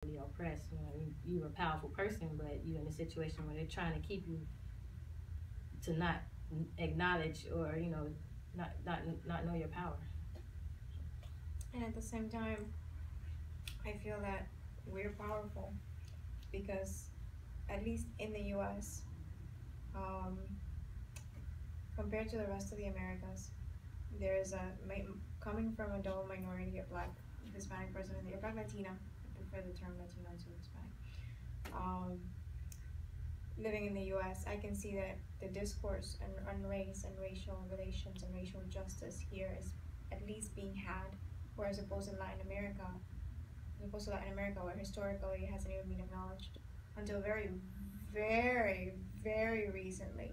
oppressed. You know, you're a powerful person, but you're in a situation where they're trying to keep you to not acknowledge or not know your power. And at the same time, I feel that we're powerful because, at least in the U.S., um, compared to the rest of the Americas, there is coming from a double minority of Black, Hispanic person, and Black Latina. I prefer the term Latino to Hispanic. Living in the U.S., I can see that the discourse on race and racial relations and racial justice here is at least being had, whereas opposed to Latin America, where historically it hasn't even been acknowledged until very, very, very recently,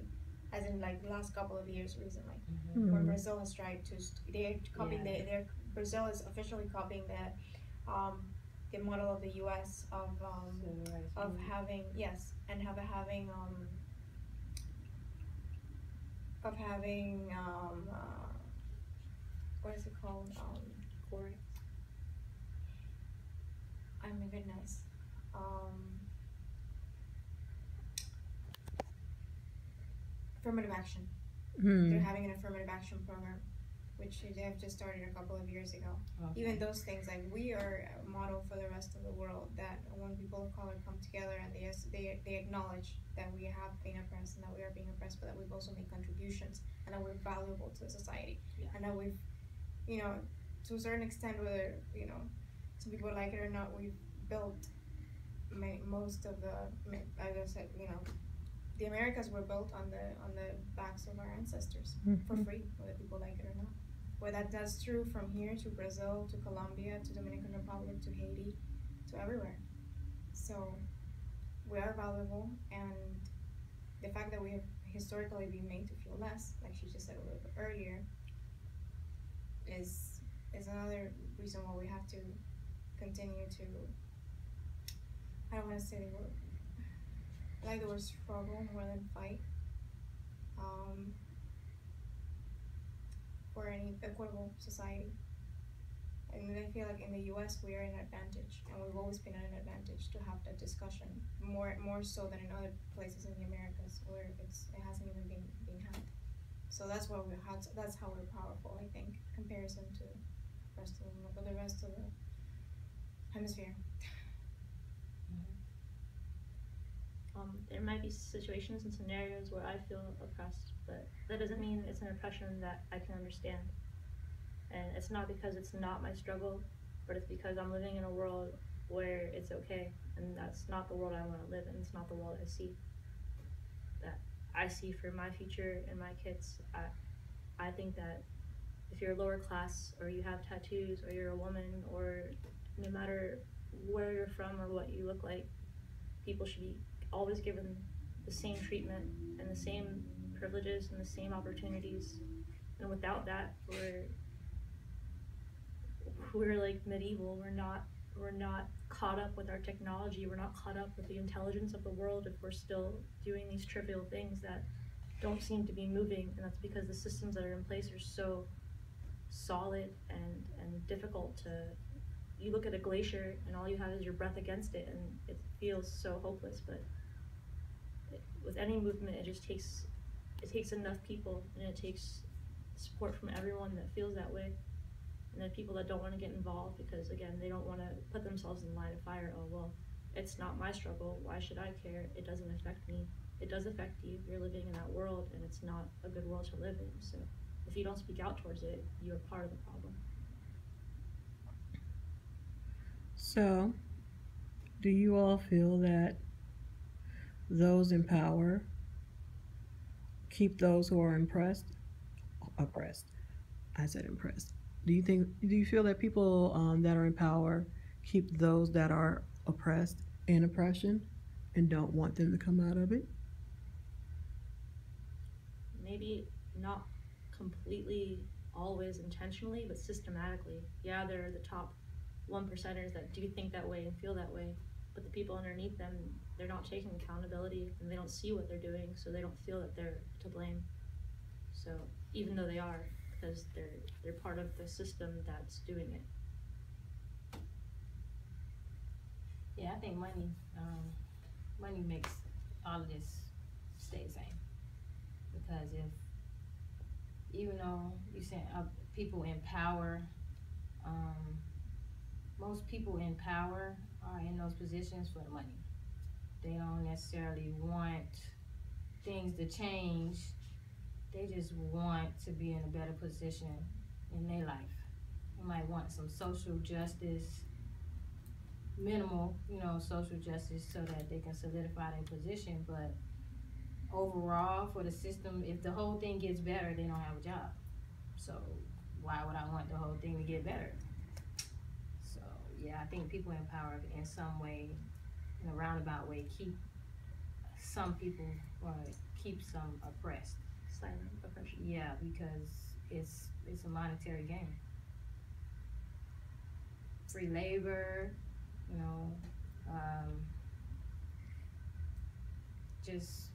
as in like the last couple of years recently, when Brazil has tried to, they're copying Brazil is officially copying the model of the U.S. of having what is it called, Correct. oh my goodness, affirmative action. They're having an affirmative action program, which they have just started a couple of years ago. Okay. Even those things, like, we are a model for the rest of the world, that when people of color come together and they acknowledge that we have been oppressed and that we are being oppressed, but that we've also made contributions and that we're valuable to the society. Yeah. And that we've, to a certain extent, whether, some people like it or not, we've built most of the, as I said, the Americas were built on the backs of our ancestors for free, whether people like it or not. Whether that's true from here to Brazil, to Colombia, to Dominican Republic, to Haiti, to everywhere. So we are valuable, and the fact that we have historically been made to feel less, like she just said a little bit earlier, is another reason why we have to continue to, I don't want to say the word, I like the word struggle more than fight, for any equitable society. And I feel like in the U.S. we are in an advantage, and we've always been at an advantage to have that discussion, more so than in other places in the Americas where it hasn't even been had. So that's why that's how we're powerful, I think, in comparison to the rest of the hemisphere. There might be situations and scenarios where I feel oppressed, but that doesn't mean it's an oppression that I can understand. And it's not because it's not my struggle, but it's because I'm living in a world where it's okay, and that's not the world I want to live in. It's not the world I see. That I see for my future and my kids. I think that if you're lower class, or you have tattoos, or you're a woman, or no matter where you're from or what you look like, people should be always given the same treatment and the same privileges and the same opportunities. And without that, we're like medieval. We're not caught up with our technology. We're not caught up with the intelligence of the world if we're still doing these trivial things that don't seem to be moving. And that's because the systems that are in place are so solid and difficult to. You look at a glacier and all you have is your breath against it, and it feels so hopeless. But with any movement, it takes enough people, and it takes support from everyone that feels that way. And then people that don't want to get involved because, again, they don't want to put themselves in the line of fire. Oh, well, it's not my struggle. Why should I care? It doesn't affect me. It does affect you. You're living in that world, and it's not a good world to live in. So if you don't speak out towards it, you're part of the problem. So, do you all feel that those in power keep those who are oppressed? I said impressed. Do you feel that people that are in power keep those that are oppressed in oppression and don't want them to come out of it? Maybe not completely always intentionally, but systematically. Yeah, there are the top 1%ers that do think that way and feel that way, but the people underneath them, they're not taking accountability, and they don't see what they're doing, so they don't feel that they're to blame. So even though they are, because they're part of the system that's doing it. Yeah, I think money makes all of this stay the same. Because even though you said people in power, most people in power are in those positions for the money. They don't necessarily want things to change. They just want to be in a better position in their life. They might want some social justice, minimal, social justice so that they can solidify their position. But overall, for the system, if the whole thing gets better, they don't have a job. So why would I want the whole thing to get better? So yeah, I think people in power in some way, in a roundabout way, keep some people or keep some oppressed. Silent oppression. Yeah, because it's a monetary gain. Free labor, just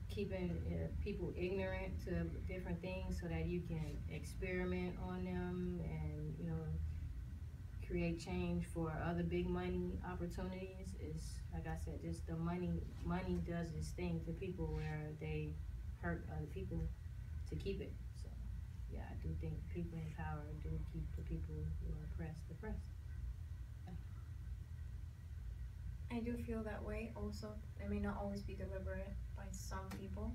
keeping people ignorant to different things so that you can experiment on them and create change for other big money opportunities. Is like I said, just the money does this thing to people where they hurt other people to keep it. So yeah, I do think people in power do keep the people who are oppressed. I do feel that way also. It may not always be deliberate by some people,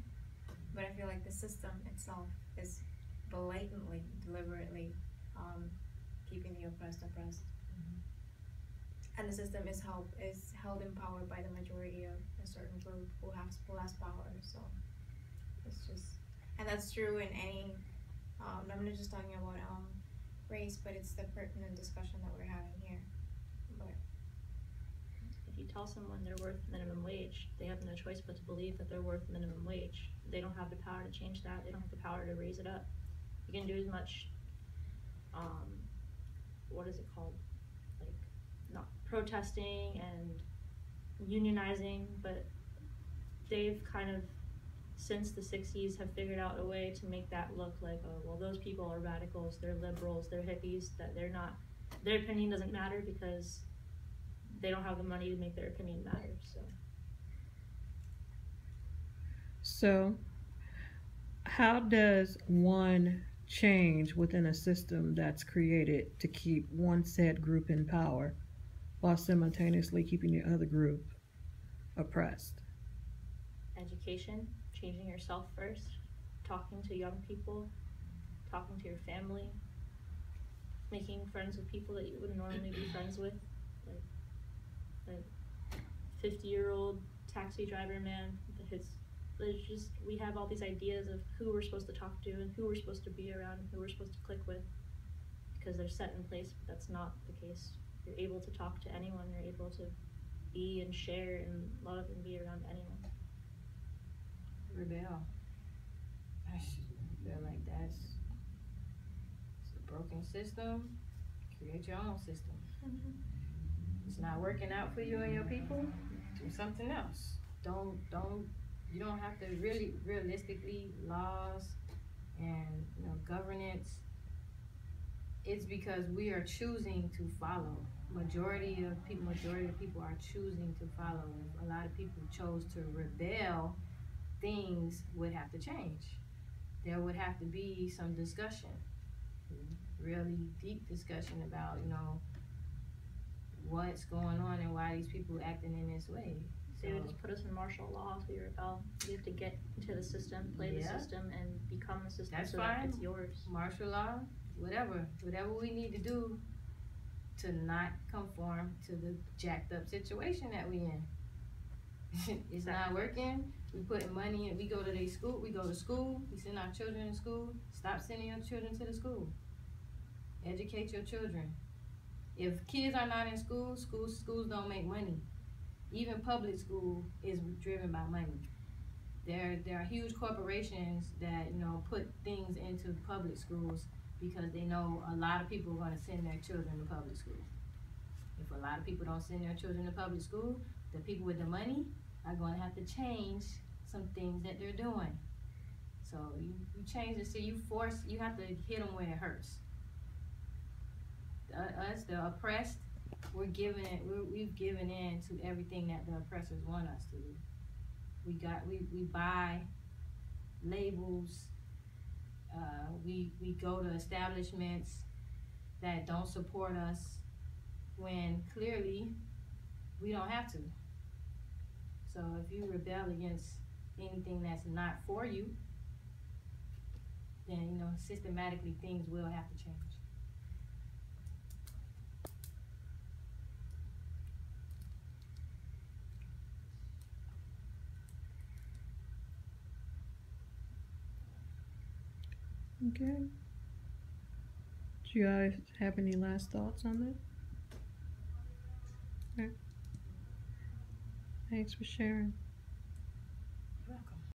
but I feel like the system itself is blatantly, deliberately keeping the oppressed. And the system is held in power by the majority of a certain group who has power. So it's just, and that's true in any. I'm not just talking about race, but it's the pertinent discussion that we're having here. But if you tell someone they're worth minimum wage, they have no choice but to believe that they're worth minimum wage. They don't have the power to change that. They don't have the power to raise it up. You can do as much, what is it called? Like, not protesting and unionizing, but they've kind of, since the 60s, have figured out a way to make that look like, oh, well, those people are radicals, they're liberals, they're hippies, that they're not, their opinion doesn't matter because they don't have the money to make their opinion matter. So how does one change within a system that's created to keep one said group in power while simultaneously keeping the other group oppressed? Education, changing yourself first, talking to young people, talking to your family, making friends with people that you wouldn't normally be friends with, like a 50-year-old taxi driver man. We have all these ideas of who we're supposed to talk to and who we're supposed to be around and who we're supposed to click with because they're set in place, but that's not the case. You're able to talk to anyone, you're able to be and share and love and be around anyone. Rebel. I feel like it's a broken system. Create your own system. It's not working out for you and your people. Do something else. You don't have to realistically laws and governance. It's because we are choosing to follow. Majority of people are choosing to follow. If a lot of people chose to rebel, things would have to change. There would have to be some discussion, really deep discussion about what's going on and why these people are acting in this way. They would just put us in martial law if we rebel. You have to get into the system, play the system, and become the system. That's so fine. That it's yours. Martial law, whatever we need to do to not conform to the jacked up situation that we in. It's not working. We putting money in. We go to school. We send our children to school. Stop sending your children to the school. Educate your children. If kids are not in school, schools don't make money. Even public school is driven by money. There are huge corporations that put things into public schools because they know a lot of people are going to send their children to public school. If a lot of people don't send their children to public school, the people with the money are going to have to change some things that they're doing. So you change it, so you have to hit them where it hurts. Us, the oppressed, we've given in to everything that the oppressors want us to do. We buy labels, we go to establishments that don't support us when clearly we don't have to. So if you rebel against anything that's not for you, then, you know, systematically things will have to change. Okay. Do you guys have any last thoughts on that? Okay. Thanks for sharing.